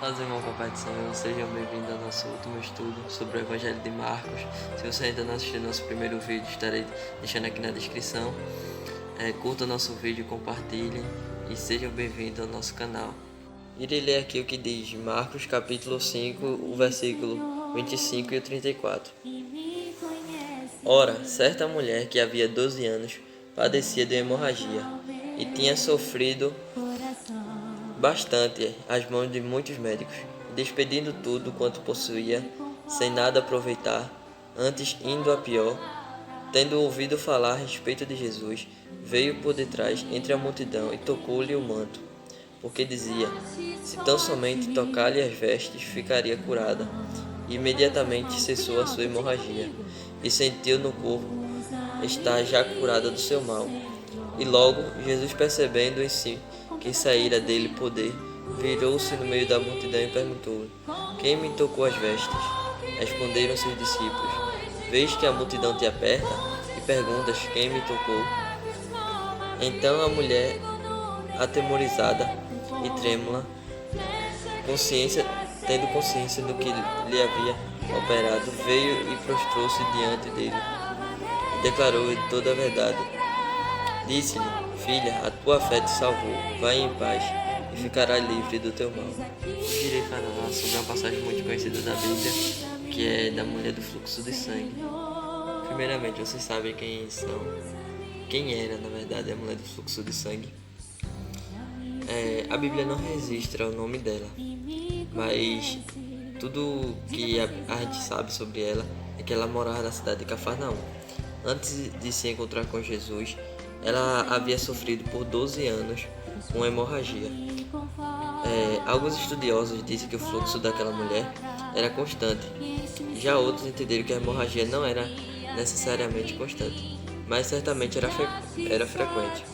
Fazer uma competição, sejam bem-vindos ao nosso último estudo sobre o Evangelho de Marcos. Se você ainda não assistiu nosso primeiro vídeo, estarei deixando aqui na descrição. Curta o nosso vídeo, compartilhem e sejam bem-vindos ao nosso canal. Irei ler aqui o que diz Marcos capítulo 5, o versículo 25 e o 34. Ora, certa mulher que havia 12 anos padecia de hemorragia e tinha sofrido bastante às mãos de muitos médicos, e despedindo tudo quanto possuía, sem nada aproveitar, antes indo a pior, tendo ouvido falar a respeito de Jesus, veio por detrás entre a multidão e tocou-lhe o manto, porque dizia: se tão somente tocar-lhe as vestes, ficaria curada. E imediatamente cessou a sua hemorragia, e sentiu no corpo estar já curada do seu mal. E logo, Jesus, percebendo em si que saíra dele poder, virou-se no meio da multidão e perguntou-lhe: quem me tocou as vestes? Responderam seus discípulos: vês que a multidão te aperta e perguntas: quem me tocou? Então a mulher, atemorizada e trêmula, tendo consciência do que lhe havia operado, veio e prostrou-se diante dele e declarou-lhe toda a verdade. Disse-lhe: filha, a tua fé te salvou, vai em paz e ficará livre do teu mal. Hoje irei falar sobre uma passagem muito conhecida da Bíblia, que é da mulher do fluxo de sangue. Primeiramente, vocês sabem quem era, na verdade, a mulher do fluxo de sangue. A Bíblia não registra o nome dela, mas tudo que a gente sabe sobre ela é que ela morava na cidade de Cafarnaum. Antes de se encontrar com Jesus, ela havia sofrido por 12 anos com hemorragia. Alguns estudiosos dizem que o fluxo daquela mulher era constante, já outros entenderam que a hemorragia não era necessariamente constante, mas certamente era frequente.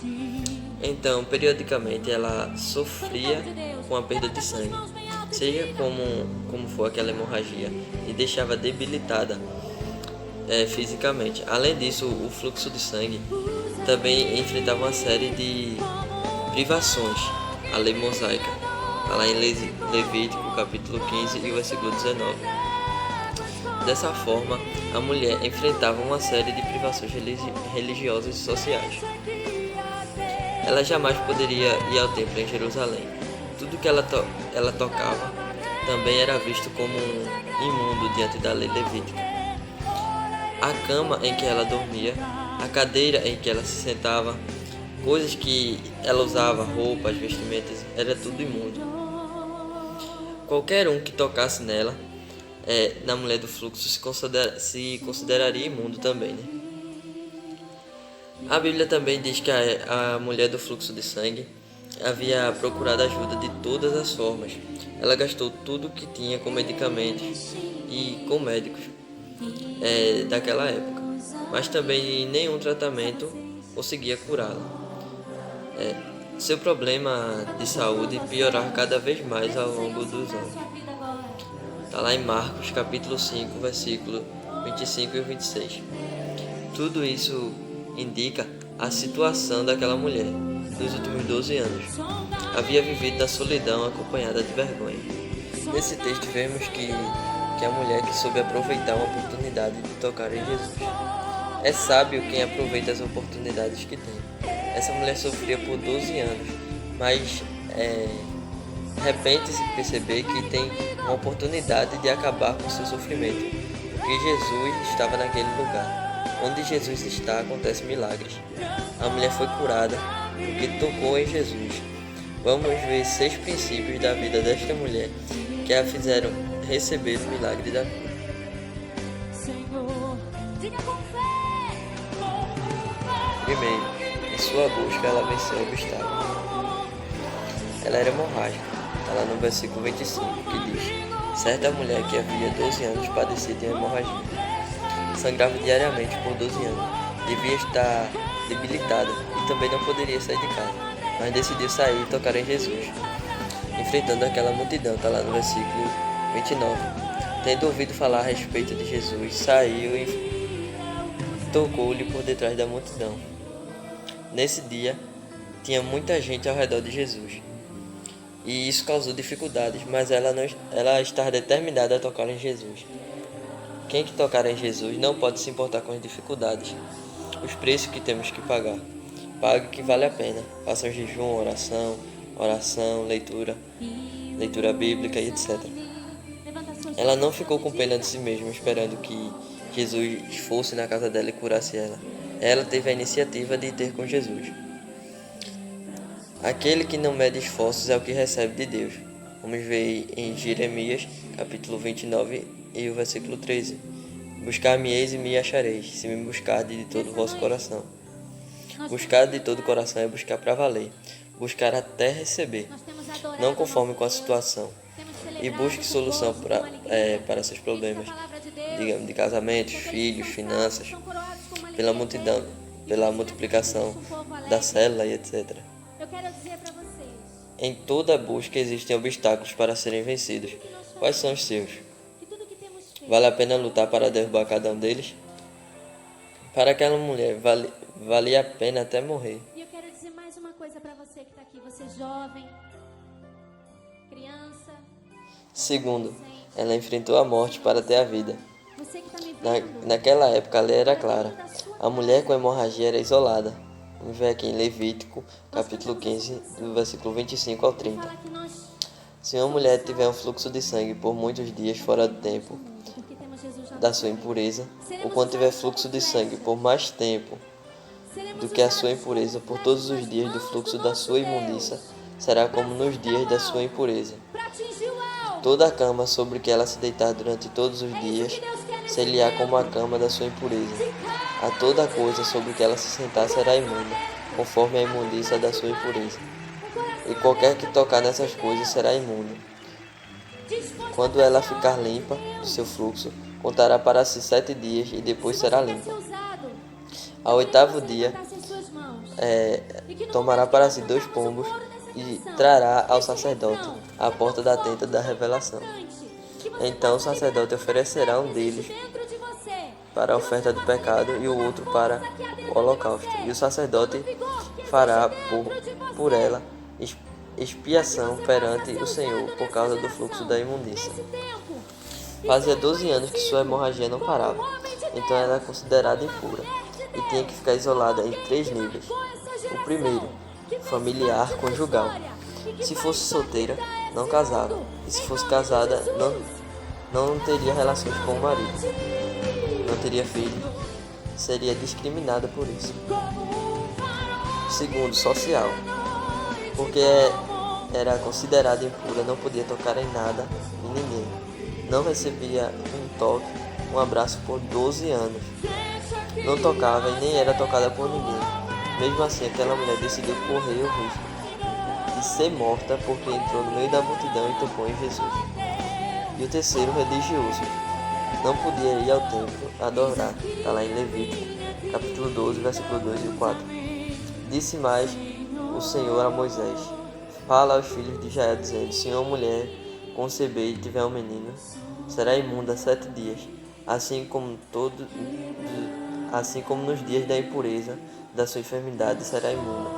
Então, periodicamente, ela sofria com a perda de sangue, seja como for aquela hemorragia, e deixava debilitada fisicamente. Além disso, o fluxo de sangue também enfrentava uma série de privações, a lei mosaica, está lá em Levítico capítulo 15 e o versículo 19. Dessa forma, a mulher enfrentava uma série de privações religiosas e sociais. Ela jamais poderia ir ao templo em Jerusalém. Tudo que ela tocava também era visto como imundo diante da lei levítica. A cama em que ela dormia, a cadeira em que ela se sentava, coisas que ela usava, roupas, vestimentas, era tudo imundo. Qualquer um que tocasse nela, na mulher do fluxo, se consideraria imundo também, né? A Bíblia também diz que a mulher do fluxo de sangue havia procurado ajuda de todas as formas. Ela gastou tudo o que tinha com medicamentos e com médicos daquela época, mas também nenhum tratamento conseguia curá-la. Seu problema de saúde piorava cada vez mais ao longo dos anos. Está lá em Marcos capítulo 5, versículo 25 e 26. Tudo isso indica a situação daquela mulher nos últimos 12 anos. Havia vivido na solidão acompanhada de vergonha. Nesse texto vemos que a mulher que soube aproveitar uma oportunidade de tocar em Jesus. É sábio quem aproveita as oportunidades que tem. Essa mulher sofria por 12 anos, mas de repente se perceber que tem uma oportunidade de acabar com seu sofrimento, porque Jesus estava naquele lugar. Onde Jesus está, acontecem milagres. A mulher foi curada porque tocou em Jesus. Vamos ver 6 princípios da vida desta mulher que a fizeram receber o milagre da cura. Primeiro, em sua busca ela venceu o obstáculo. Ela era hemorrágica. Está lá no versículo 25, que diz: certa mulher que havia 12 anos padecia de hemorragia. Sangrava diariamente por 12 anos, devia estar debilitada e também não poderia sair de casa, mas decidiu sair e tocar em Jesus. Enfrentando aquela multidão, está lá no versículo 29. Tendo ouvido falar a respeito de Jesus, saiu e tocou-lhe por detrás da multidão. Nesse dia, tinha muita gente ao redor de Jesus. e isso causou dificuldades, mas ela está determinada a tocar em Jesus. Quem que tocar em Jesus não pode se importar com as dificuldades, os preços que temos que pagar. Pague que vale a pena. Faça um jejum, oração, leitura bíblica e etc. Ela não ficou com pena de si mesma, esperando que Jesus fosse na casa dela e curasse ela. Ela teve a iniciativa de ir ter com Jesus. Aquele que não mede esforços é o que recebe de Deus. Vamos ver em Jeremias, capítulo 29 e o versículo 13. Buscar-me-eis e me achareis, se me buscardes de todo o vosso coração. Buscar de todo o coração é buscar para valer, buscar até receber, não conforme com a situação. E busque solução para seus problemas, digamos, de casamentos, filhos, finanças, pela multidão, pela multiplicação da célula e etc. Em toda busca existem obstáculos para serem vencidos. Quais são os seus? Vale a pena lutar para derrubar cada um deles? Para aquela mulher, valia a pena até morrer. E eu quero dizer mais uma coisa para você que está aqui. Você jovem, criança. Segundo, ela enfrentou a morte para ter a vida. Você que está me vendo. Naquela época a lei era clara. A mulher com hemorragia era isolada. Vamos ver aqui em Levítico, capítulo 15, do versículo 25 ao 30. Se uma mulher tiver um fluxo de sangue por muitos dias fora do tempo da sua impureza, ou quando tiver fluxo de sangue por mais tempo do que a sua impureza, por todos os dias do fluxo da sua imundícia, será como nos dias da sua impureza. Toda a cama sobre que ela se deitar durante todos os dias, ser-lhe-á como a cama da sua impureza. A toda coisa sobre que ela se sentar será imunda, conforme a imundícia da sua impureza. E qualquer que tocar nessas coisas será imundo. Quando ela ficar limpa do seu fluxo, contará para si 7 dias e depois será limpa. Ao 8º dia, tomará para si 2 pombos e trará ao sacerdote à porta da tenda da revelação. Então o sacerdote oferecerá um deles para a oferta do pecado e o outro para o holocausto. E o sacerdote fará por ela expiação perante o Senhor por causa do fluxo da imundícia. Fazia 12 anos que sua hemorragia não parava, então ela era considerada impura e tinha que ficar isolada em 3 níveis. O primeiro, familiar, conjugal. Se fosse solteira, não casava, e se fosse casada, não teria relações com o marido, não teria filho, seria discriminada por isso. Segundo, social, porque era considerada impura, não podia tocar em nada e ninguém, não recebia um toque, um abraço por 12 anos, não tocava e nem era tocada por ninguém. Mesmo assim, aquela mulher decidiu correr o risco de ser morta porque entrou no meio da multidão e tocou em Jesus. E o terceiro, religioso, não podia ir ao templo adorar. Está lá em Levítico, capítulo 12, versículo 2 e 4. Disse mais o Senhor a Moisés: fala aos filhos de Israel, dizendo: se uma mulher conceber e tiver um menino, será imunda 7 dias, assim como nos dias da impureza da sua enfermidade será imunda.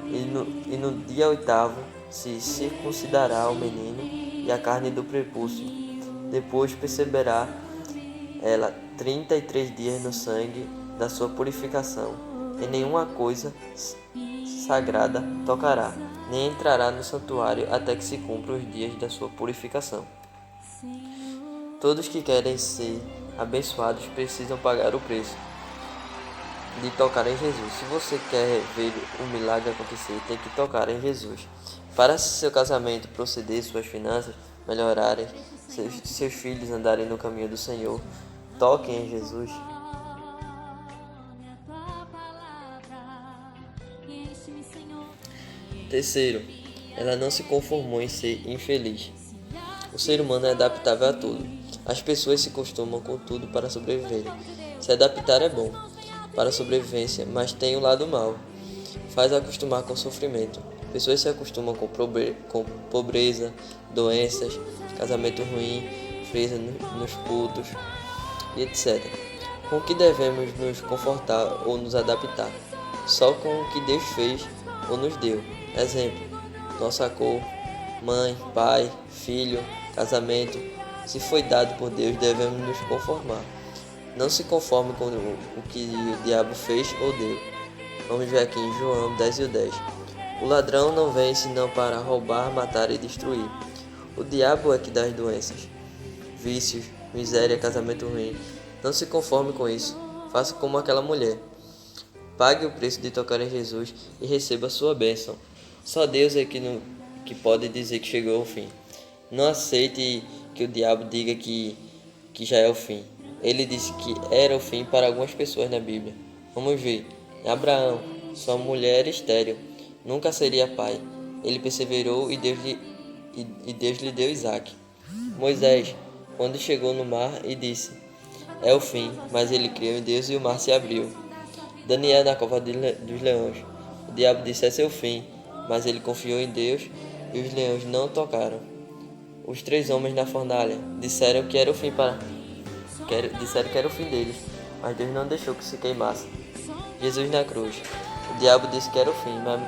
E no dia 8º se circuncidará o menino e a carne do prepúcio. Depois perceberá ela 33 dias no sangue da sua purificação. E nenhuma coisa sagrada tocará, nem entrará no santuário até que se cumpram os dias da sua purificação. Todos que querem ser abençoados precisam pagar o preço de tocar em Jesus. Se você quer ver o milagre acontecer, tem que tocar em Jesus. Para seu casamento proceder, suas finanças melhorarem, seus filhos andarem no caminho do Senhor, toquem em Jesus. Terceiro, ela não se conformou em ser infeliz. O ser humano é adaptável a tudo. As pessoas se acostumam com tudo para sobreviver. Se adaptar é bom para a sobrevivência, mas tem um lado mau. Faz acostumar com sofrimento. Pessoas se acostumam com pobreza, doenças, casamento ruim, frieza nos cultos, e etc. Com o que devemos nos confortar ou nos adaptar? Só com o que Deus fez ou nos deu. Exemplo, nossa cor, mãe, pai, filho, casamento, se foi dado por Deus, devemos nos conformar. Não se conforme com o que o diabo fez ou deu. Vamos ver aqui em João 10:10. O ladrão não vem senão para roubar, matar e destruir. O diabo é que dá as doenças, vícios, miséria, casamento ruim. Não se conforme com isso. Faça como aquela mulher. Pague o preço de tocar em Jesus e receba a sua bênção. Só Deus é que pode dizer que chegou ao fim. Não aceite que o diabo diga que já é o fim. Ele disse que era o fim para algumas pessoas na Bíblia. Vamos ver. Abraão, sua mulher estéril, nunca seria pai. Ele perseverou e Deus lhe deu Isaque. Moisés, quando chegou no mar e disse, é o fim, mas ele creu em Deus e o mar se abriu. Daniel na cova dos leões. O diabo disse, é seu fim, mas ele confiou em Deus e os leões não tocaram. Os 3 homens na fornalha disseram que era o fim deles, mas Deus não deixou que se queimasse. Jesus na cruz. O diabo disse que era o fim, mas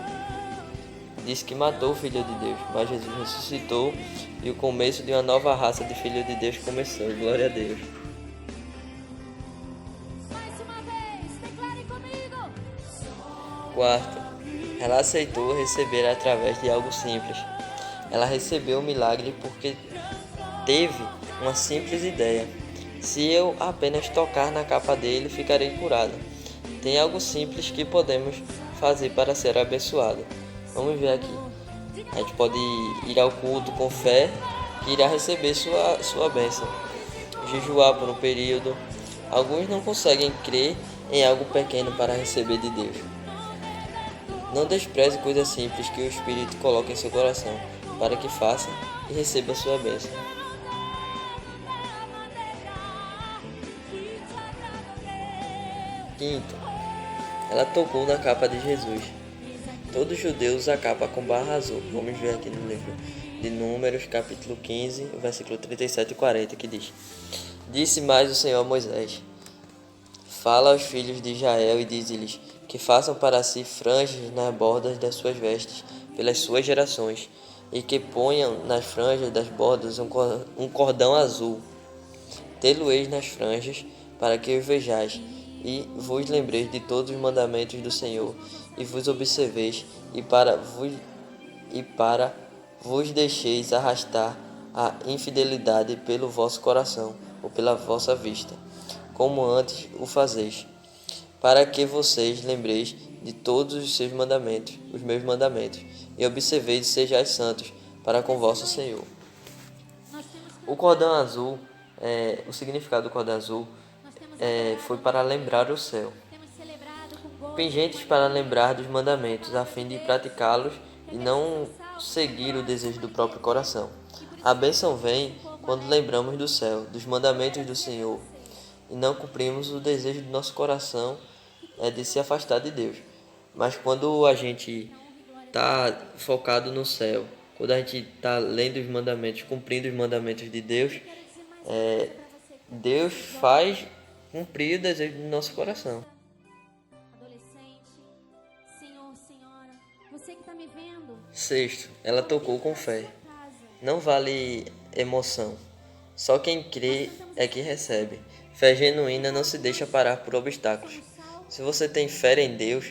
disse que matou o Filho de Deus, mas Jesus ressuscitou e o começo de uma nova raça de Filhos de Deus começou. Glória a Deus. Mais uma vez, declare comigo. Quarto, ela aceitou receber através de algo simples. Ela recebeu o milagre porque teve uma simples ideia. Se eu apenas tocar na capa dele, ficarei curada. Tem algo simples que podemos fazer para ser abençoado. Vamos ver aqui. A gente pode ir ao culto com fé que irá receber sua bênção. Jejuar por um período. Alguns não conseguem crer em algo pequeno para receber de Deus. Não despreze coisas simples que o Espírito coloca em seu coração, para que faça e receba sua bênção. Quinto, ela tocou na capa de Jesus. Todo judeu usa a capa com barra azul. Vamos ver aqui no livro de Números, capítulo 15, versículo 37 e 40, que diz: Disse mais o Senhor a Moisés: Fala aos filhos de Israel e dize-lhes que façam para si franjas nas bordas das suas vestes pelas suas gerações, e que ponham nas franjas das bordas um cordão azul. Tê-lo-eis nas franjas, para que os vejais, e vos lembreis de todos os mandamentos do Senhor, e vos observeis, e para vos deixeis arrastar a infidelidade pelo vosso coração, ou pela vossa vista, como antes o fazeis, para que vocês lembreis de todos os seus mandamentos, os meus mandamentos, e observeis e sejais santos para com vosso Senhor. O cordão azul, o significado do cordão azul foi para lembrar o céu. Pingentes para lembrar dos mandamentos, a fim de praticá-los e não seguir o desejo do próprio coração. A bênção vem quando lembramos do céu, dos mandamentos do Senhor, e não cumprimos o desejo do nosso coração de se afastar de Deus. Mas quando a gente está focado no céu, quando a gente está lendo os mandamentos, cumprindo os mandamentos de Deus, Deus faz cumprir o desejo do nosso coração. Adolescente, senhor, senhora, você que está me vendo. Sexto, ela tocou com fé. Não vale emoção. Só quem crê é que recebe. Fé genuína não se deixa parar por obstáculos. Se você tem fé em Deus,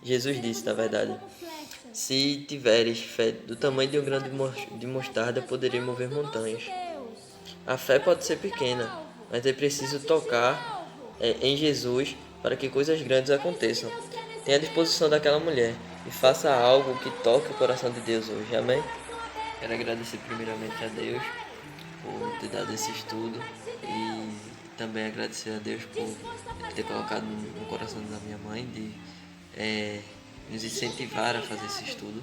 Jesus disse, na verdade, se tiveres fé do tamanho de um grão de mostarda, poderei mover montanhas. A fé pode ser pequena, mas é preciso tocar em Jesus para que coisas grandes aconteçam. Tenha a disposição daquela mulher e faça algo que toque o coração de Deus hoje. Amém? Quero agradecer primeiramente a Deus por ter dado esse estudo e também agradecer a Deus por ter colocado no coração da minha mãe de nos incentivar a fazer esse estudo.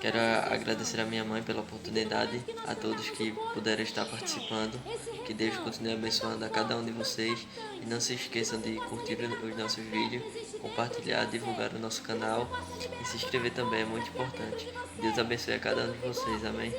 Quero agradecer a minha mãe pela oportunidade, a todos que puderam estar participando. Que Deus continue abençoando a cada um de vocês. E não se esqueçam de curtir os nossos vídeos, compartilhar, divulgar o nosso canal e se inscrever também, é muito importante. Deus abençoe a cada um de vocês. Amém?